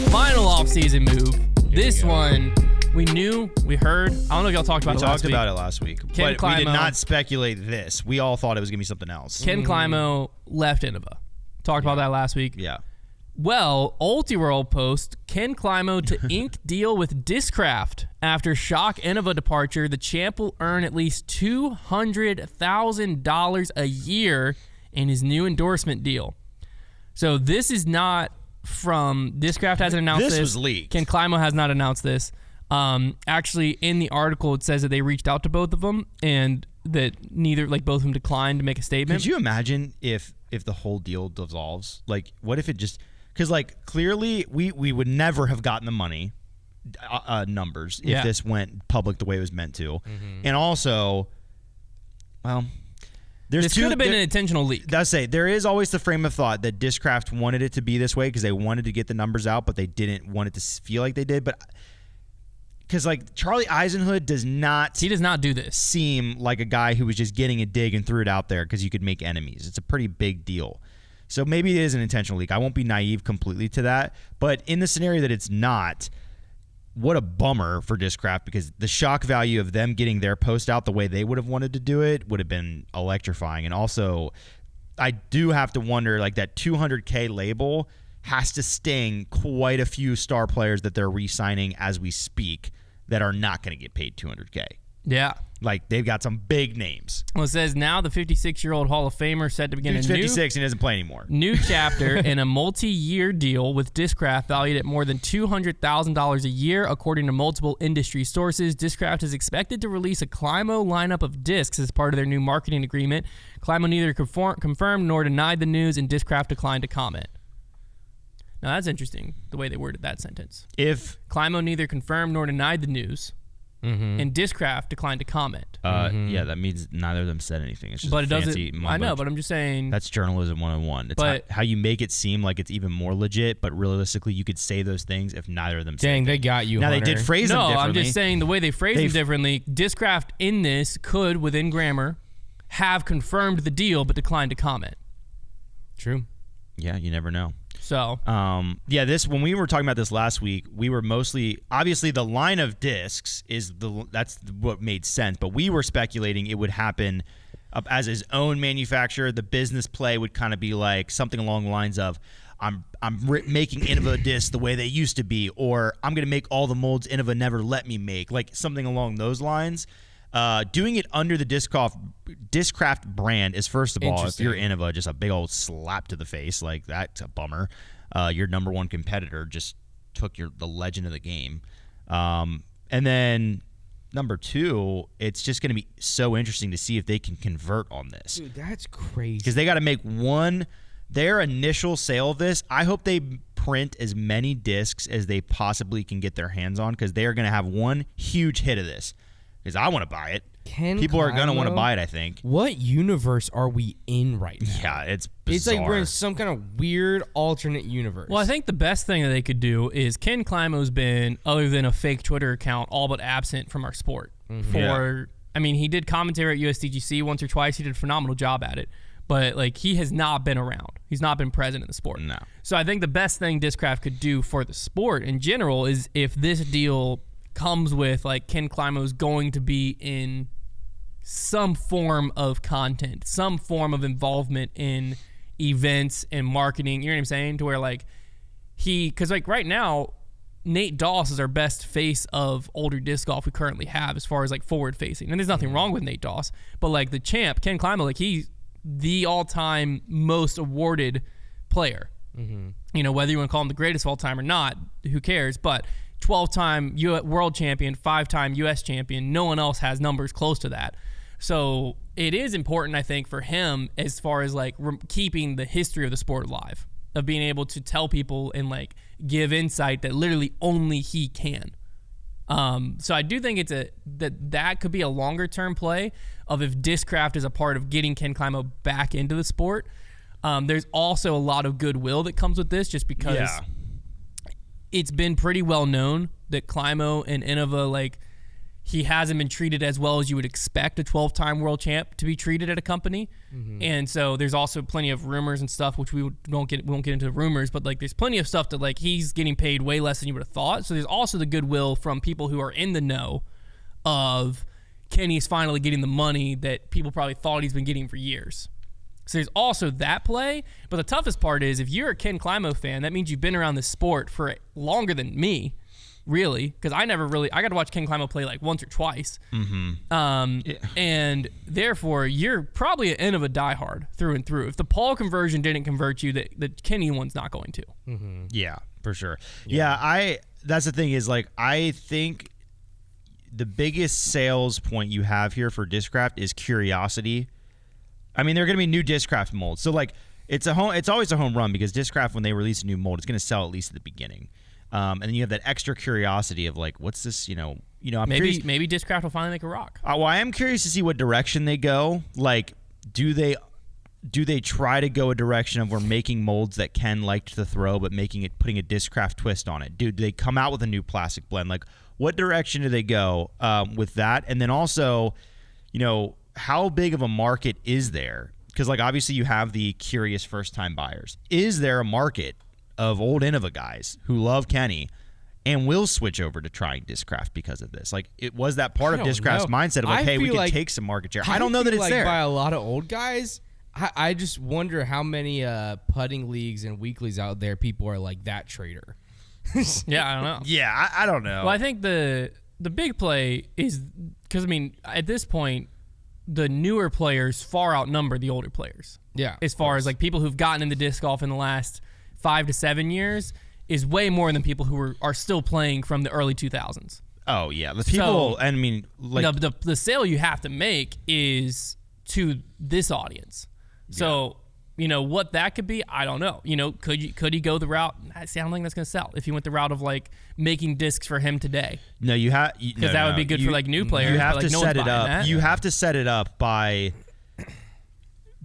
Final offseason move. This one, we heard. I don't know if y'all talked about it last week. We talked about it last week. Ken But we did Climo. not speculate this. We all thought it was going to be something else. Ken Climo left Innova. Talked about that last week. Yeah. Well, Ultiworld post Ken Climo to ink deal with Discraft. After shock Innova departure, the champ will earn at least $200,000 a year in his new endorsement deal. So this is not from Discraft hasn't announced this. This was leaked. Ken Climo has not announced this. Actually, in the article, it says that they reached out to both of them and that both of them declined to make a statement. Could you imagine if the whole deal dissolves? Like, what if it just... Because, like, clearly we would never have gotten the money numbers if this went public the way it was meant to. Mm-hmm. And also, well... This could have been an intentional leak. I'll say, there is always the frame of thought that Discraft wanted it to be this way because they wanted to get the numbers out, but they didn't want it to feel like they did. But because, like, Charlie Eisenhood does not do this. Seem like a guy who was just getting a dig and threw it out there because you could make enemies. It's a pretty big deal. So maybe it is an intentional leak. I won't be naive completely to that. But in the scenario that it's not, what a bummer for Discraft, because the shock value of them getting their post out the way they would have wanted to do it would have been electrifying. And also, I do have to wonder, like, that $200K label has to sting quite a few star players that they're re-signing as we speak that are not going to get paid $200K. Yeah. Like, they've got some big names. Well, it says now the 56-year-old Hall of Famer set to begin Dude's 56 and he doesn't play anymore. New chapter in a multi-year deal with Discraft valued at more than $200,000 a year, according to multiple industry sources. Discraft is expected to release a Climo lineup of discs as part of their new marketing agreement. Climo neither confirmed nor denied the news, and Discraft declined to comment. Now, that's interesting, the way they worded that sentence. If Climo neither confirmed nor denied the news, and Discraft declined to comment. Yeah, that means neither of them said anything. It's just but it fancy doesn't. I know, but I'm just saying. That's journalism 101. It's but, how you make it seem like it's even more legit, but realistically, you could say those things if neither of them said anything. Dang, they got you, Now, Hunter. they did phrase them differently. No, I'm just saying the way they phrased them differently. Discraft in this could, within grammar, have confirmed the deal but declined to comment. True. Yeah, you never know. So, when we were talking about this last week, we were mostly, obviously the line of discs that's what made sense, but we were speculating it would happen as his own manufacturer. The business play would kind of be like something along the lines of, I'm making Innova discs the way they used to be, or I'm going to make all the molds Innova never let me make, like something along those lines. Doing it under the Discraft brand is, first of all, if you're Innova, just a big old slap to the face. Like, that's a bummer. Your number one competitor just took the legend of the game. And then number two, it's just going to be so interesting to see if they can convert on this. Dude, that's crazy. Because they got to make their initial sale of this. I hope they print as many discs as they possibly can get their hands on, because they are going to have one huge hit of this. Because I want to buy it. People are going to want to buy it, I think. What universe are we in right now? Yeah, it's bizarre. It's like we're in some kind of weird alternate universe. well, I think the best thing that they could do is Ken Climo's been, other than a fake Twitter account, all but absent from our sport. I mean, he did commentary at USDGC once or twice. He did a phenomenal job at it. But, like, he has not been around. He's not been present in the sport. No. So I think the best thing Discraft could do for the sport in general is, if this deal comes with, like, Ken Climo's going to be in some form of content, some form of involvement in events and marketing, you know what I'm saying? To where, like, because, like, right now, Nate Doss is our best face of older disc golf we currently have as far as, like, forward facing. And there's nothing wrong with Nate Doss, but, like, the champ, Ken Climo, like, he's the all-time most awarded player. You know, whether you want to call him the greatest of all time or not, who cares? But 12-time world champion, 5-time U.S. champion. No one else has numbers close to that. So it is important, I think, for him as far as, like, keeping the history of the sport alive, of being able to tell people and, like, give insight that literally only he can. So I do think that could be a longer-term play of if Discraft is a part of getting Ken Climo back into the sport. There's also a lot of goodwill that comes with this, just because it's been pretty well known that Climo and Innova, like, he hasn't been treated as well as you would expect a 12-time world champ to be treated at a company. And so there's also plenty of rumors and stuff, which we won't get into the rumors, but like there's plenty of stuff that like he's getting paid way less than you would have thought. So there's also the goodwill from people who are in the know of Kenny's finally getting the money that people probably thought he's been getting for years. So there's also that play. But the toughest part is if you're a Ken Climo fan, that means you've been around this sport for longer than me. Really, because I got to watch Ken Climo play like once or twice. And therefore, you're probably an Innova diehard through and through. If the Paul conversion didn't convert you, the Kenny one's not going to. Yeah, for sure. Yeah, that's the thing is like I think the biggest sales point you have here for Discraft is curiosity. I mean, there are going to be new Discraft molds, so like it's always a home run because Discraft, when they release a new mold, it's going to sell at least at the beginning. And then you have that extra curiosity of like, what's this? I'm curious. Maybe Discraft will finally make a rock. Well, I am curious to see what direction they go. Like, do they try to go a direction of we're making molds that Ken liked to throw, but putting a Discraft twist on it? Do they come out with a new plastic blend? Like, what direction do they go with that? And then also, how big of a market is there? Because like obviously you have the curious first time buyers. Is there a market of old Innova guys who love Kenny and will switch over to trying Discraft because of this? Like, it was that part of Discraft's mindset of like, hey, we can take some market share. I don't know that it's there. By a lot of old guys, I just wonder how many putting leagues and weeklies out there people are like that trader. Yeah, I don't know. Yeah, I don't know. Well, I think the big play is because, I mean, at this point, the newer players far outnumber the older players. Yeah. As far as like people who've gotten into disc golf in the last 5 to 7 years is way more than people who are still playing from the early 2000s. Oh yeah, the people. I mean, like the sale you have to make is to this audience. So what that could be, I don't know. Could he go the route? I don't think that's gonna sell. If he went the route of like making discs for him today, no, you have because that would be good for like new players. You have but, like, to no set one's it buying up. that. You have to set it up by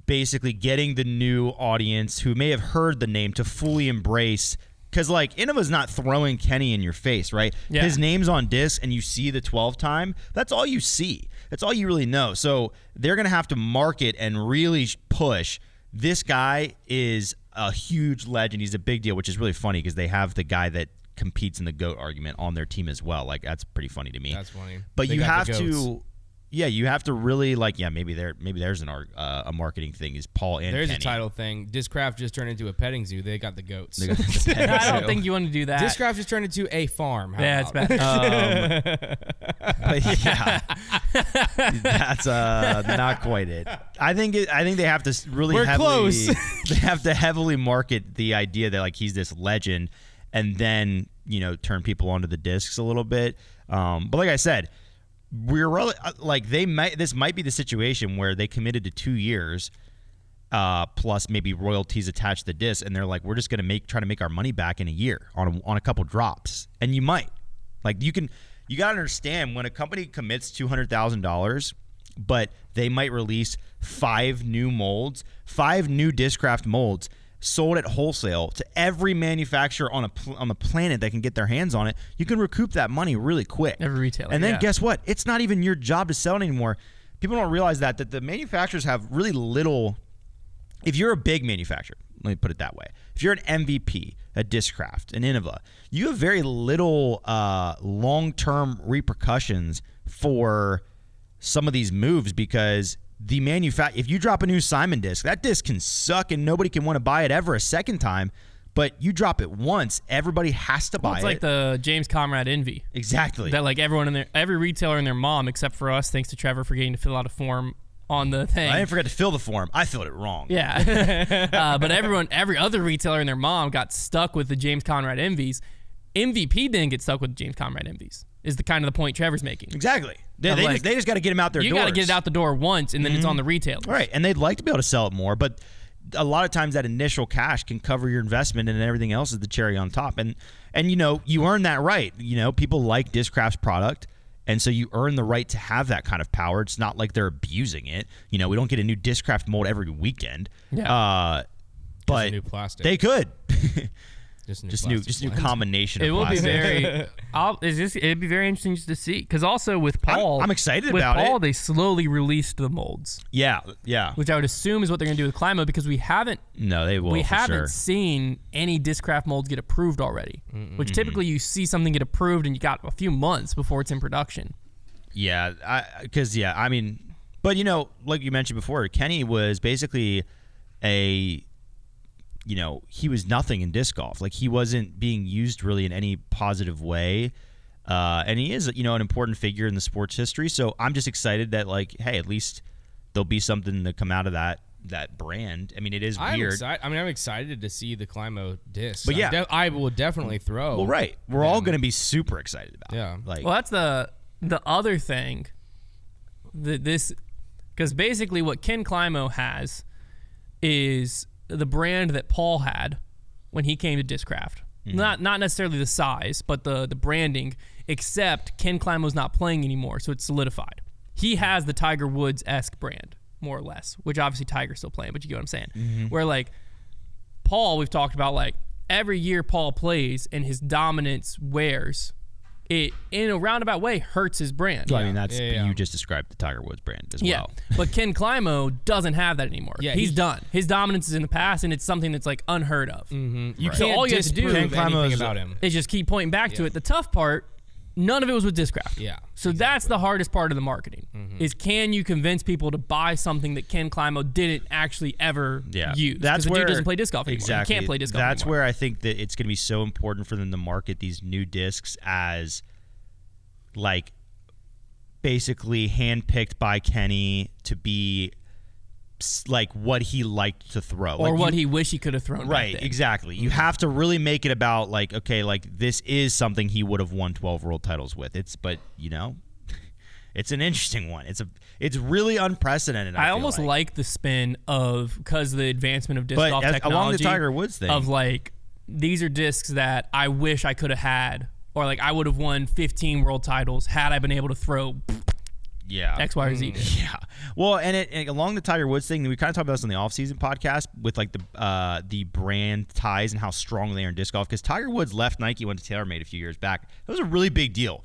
basically getting the new audience who may have heard the name to fully embrace, because like Innova's not throwing Kenny in your face, right? Yeah. His name's on disc and you see the 12 time, that's all you see. That's all you really know. So they're going to have to market and really push. This guy is a huge legend. He's a big deal, which is really funny because they have the guy that competes in the GOAT argument on their team as well. Like, that's pretty funny to me. That's funny. But They you got have the goats. to... Yeah, you have to really like. Yeah, maybe there's a marketing thing. Is Paul and There's Kenny. a title thing. Discraft just turned into a petting zoo. They got the goats. They got the petting I don't zoo. think you want to do that. Discraft just turned into a farm. How Yeah, it's about? bad. But yeah, that's not quite it. I think they have to really We're heavily. close. They have to heavily market the idea that like he's this legend, and then turn people onto the discs a little bit. But like I said, we're really like this might be the situation where they committed to 2 years plus maybe royalties attached to the disc, and they're like, we're just going to try to make our money back in a year on a couple drops. And you might like you got to understand when a company commits $200,000, but they might release 5 new molds, 5 new Discraft molds sold at wholesale to every manufacturer on the planet that can get their hands on it. You can recoup that money really quick. Every retailer. And then yeah. guess what? It's not even your job to sell it anymore. People don't realize that the manufacturers have really little. If you're a big manufacturer, let me put it that way. If you're an MVP, a Discraft, an Innova, you have very little long-term repercussions for some of these moves because the if you drop a new Simon disc, that disc can suck and nobody can want to buy it ever a second time. But you drop it once, everybody has to buy it. It's like the James Conrad Envy. Exactly. That like every retailer and their mom, except for us, thanks to Trevor for getting to fill out a form on the thing. I didn't forget to fill the form. I filled it wrong. Yeah. But every other retailer and their mom got stuck with the James Conrad Envies. MVP didn't get stuck with the James Conrad Envies, is the kind of the point Trevor's making. Exactly. They just got to get them out their doors. You got to get it out the door once, and then it's on the retailers. Right, and they'd like to be able to sell it more, but a lot of times that initial cash can cover your investment, and everything else is the cherry on top. And you earn that right. People like Discraft's product, and so you earn the right to have that kind of power. It's not like they're abusing it. We don't get a new Discraft mold every weekend. Yeah. But new plastic. they could. Just new combination. It of will be plastic. it'd be very interesting to see, because also with Paul, I'm excited with about Paul, it. they slowly released the molds. Yeah. Which I would assume is what they're going to do with Climo, because we haven't seen any Discraft molds get approved already. Which typically you see something get approved and you got a few months before it's in production. Yeah, I mean, but like you mentioned before, Kenny was basically he was nothing in disc golf. Like, he wasn't being used really in any positive way. And he is, an important figure in the sports history. So I'm just excited that, like, hey, at least there'll be something to come out of that brand. I mean, it is weird. I'm excited to see the Climo discs. But yeah, I will definitely throw. Well, right. We're all going to be super excited about it. Like, well, that's the other thing. Because basically what Ken Climo has is the brand that Paul had when he came to Discraft. Not necessarily the size, but the branding, except Ken Climo's not playing anymore, so it's solidified. He has the Tiger Woods-esque brand, more or less, which obviously Tiger's still playing, but you get what I'm saying. Where, like, Paul, we've talked about, like, every year Paul plays and his dominance wears, it, in a roundabout way, hurts his brand. I mean, that's you just described the Tiger Woods brand as well. But Ken Climo doesn't have that anymore. He's done. His dominance is in the past, and it's something that's, like, unheard of. You Right. can't So all you have to do anything about him. is just keep pointing back to it. The tough part, none of it was with Discraft. So that's the hardest part of the marketing, is can you convince people to buy something that Ken Climo didn't actually ever use? That's the where dude doesn't play disc golf anymore. Exactly. He can't play disc golf That's anymore. where I think that it's going to be so important for them to market these new discs as, like, basically handpicked by Kenny to be like what he liked to throw, or like what he wished he could have thrown. Right, back then. exactly. You have to really make it about, like, okay, like, this is something he would have won 12 world titles with. But it's an interesting one. It's really unprecedented. I almost like the spin of, because of the advancement of disc golf technology, along the Tiger Woods thing, of, like, these are discs that I wish I could have had. Or, like, I would have won 15 world titles had I been able to throw X, Y, or Z. Yeah. Well, and along the Tiger Woods thing, we kind of talked about this on the off-season podcast with, like, the brand ties and how strong they are in disc golf. Because Tiger Woods left Nike, went to TaylorMade a few years back. That was a really big deal.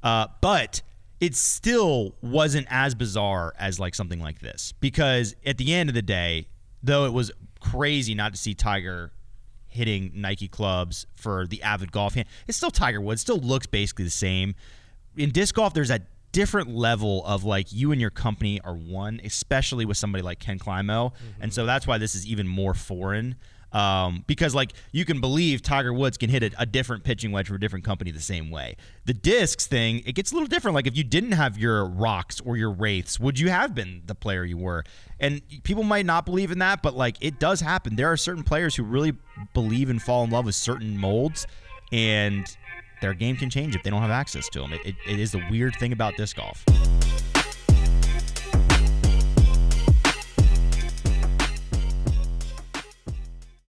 But it still wasn't as bizarre as, like, something like this. Because at the end of the day, though it was crazy not to see Tiger hitting Nike clubs for the avid golf fan, it's still Tiger Woods. Still looks basically the same. In disc golf, there's a different level of, like, you and your company are one, especially with somebody like Ken Climo. And so that's why this is even more foreign. Because, like, you can believe Tiger Woods can hit a different pitching wedge for a different company the same way. The discs thing, it gets a little different. Like, if you didn't have your Rocks or your Wraiths, would you have been the player you were? And people might not believe in that, but, like, it does happen. There are certain players who really believe and fall in love with certain molds, and their game can change if they don't have access to them. It is the weird thing about disc golf.